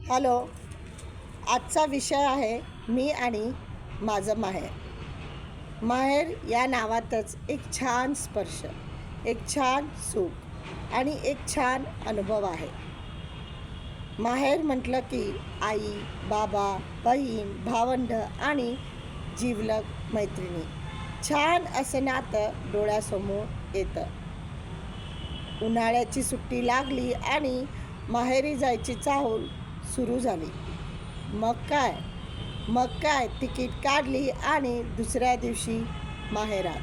Hello. आजचा विषय आहे मी आणि माझं माहेर. माहेर या नावातच एक छान स्पर्श, एक छान सुख आणि एक छान अनुभव आहे. माहेर म्हटलं की आई, बाबा, बहीण, भावंड आणि जिवलग मैत्रिणी, छान असं नातं डोळ्यासमोर येतं. उन्हाळ्याची सुट्टी लागली आणि माहेरी जायची चाहूल सुरू झाली. मग काय तिकीट काढली आणि दुसऱ्या दिवशी माहेरात.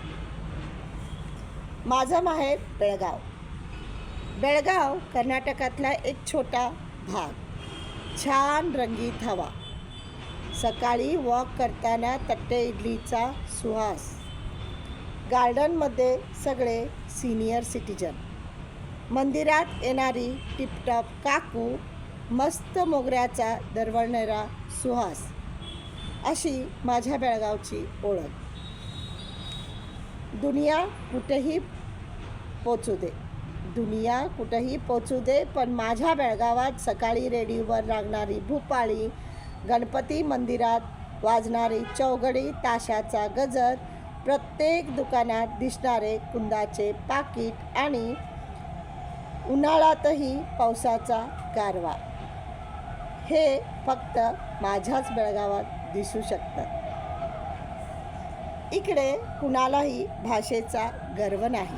माझं माहेर बेळगाव. बेळगाव कर्नाटकातला एक छोटा भाग. छान रंगीत हवा, सकाळी वॉक करताना तट्टे इडलीचा सुहास, गार्डनमध्ये सगळे सिनियर सिटीजन, मंदिरात येणारी टिपटॉप काकू, मस्त मोगऱ्याचा दरवळणारा सुहास, अशी माझ्या बेळगावची ओळख. दुनिया कुठेही पोचू दे, पण माझ्या बेळगावात सकाळी रेडिओवर लागणारी भूपाळी, गणपती मंदिरात वाजणारी चौघडी ताशाचा गजर, प्रत्येक दुकानात दिसणारे कुंदाचे पाकीट आणि उन्हाळ्यातही पावसाचा गारवा, हे फक्त माझ्याच बेळगावात दिसू शकतं. इकडे कुणालाही भाषेचा गर्व नाही.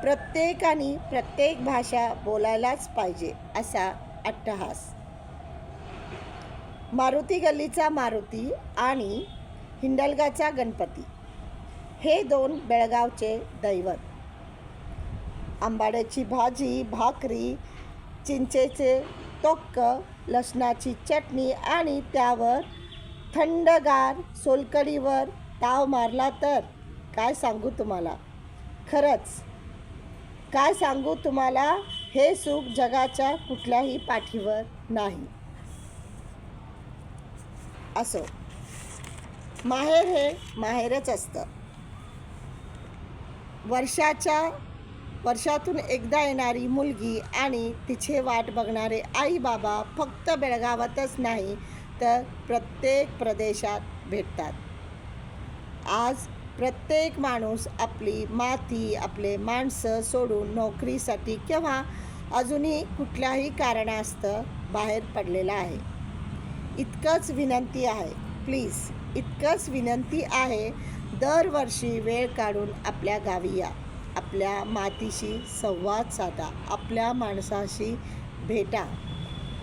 प्रत्येकाने प्रत्येक भाषा बोलायलाच पाहिजे असा अट्टहास. मारुती गल्लीचा मारुती आणि हिंडलगाचा गणपती हे दोन बेळगावचे दैवत. आंबाड्याची भाजी, भाकरी, चिंचेचे टोक्क, लसणाची चटणी आणि त्यावर थंडगार सोलकडीवर ताव मारला तर काय सांगू तुम्हाला. खरंच काय सांगू तुम्हाला, हे सुख जगाच्या कुठल्याही पाठीवर नाही. असो, माहेर हे माहेरच असतं. वर्षातून एकदा येणारी मुलगी आणि तिचे वाट बघणारे आई बाबा फक्त बेळगावातच नाही तर प्रत्येक प्रदेशात भेटतात. आज प्रत्येक माणूस आपली माती, आपले माणसं सोडून नोकरीसाठी किंवा अजूनही कुठल्याही कारणास्तव बाहेर पडलेला आहे. इतकंच विनंती आहे, दरवर्षी वेळ काढून आपल्या गावी या. आपल्या मातीशी संवाद साधा, आपल्या माणसाशी भेटा,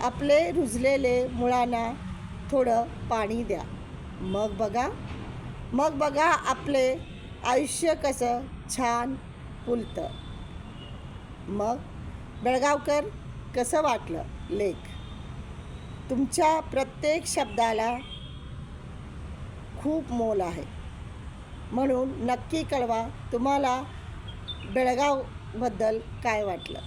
आपले रुजलेले मुळांना थोडं पाणी द्या. मग बघा आपले आयुष्य कसं छान फुलतं. मग बेळगावकर, कसं वाटलं लेख? तुमच्या प्रत्येक शब्दाला खूप मोल आहे, म्हणून नक्की कळवा तुम्हाला बेळगावबद्दल काय वाटलं.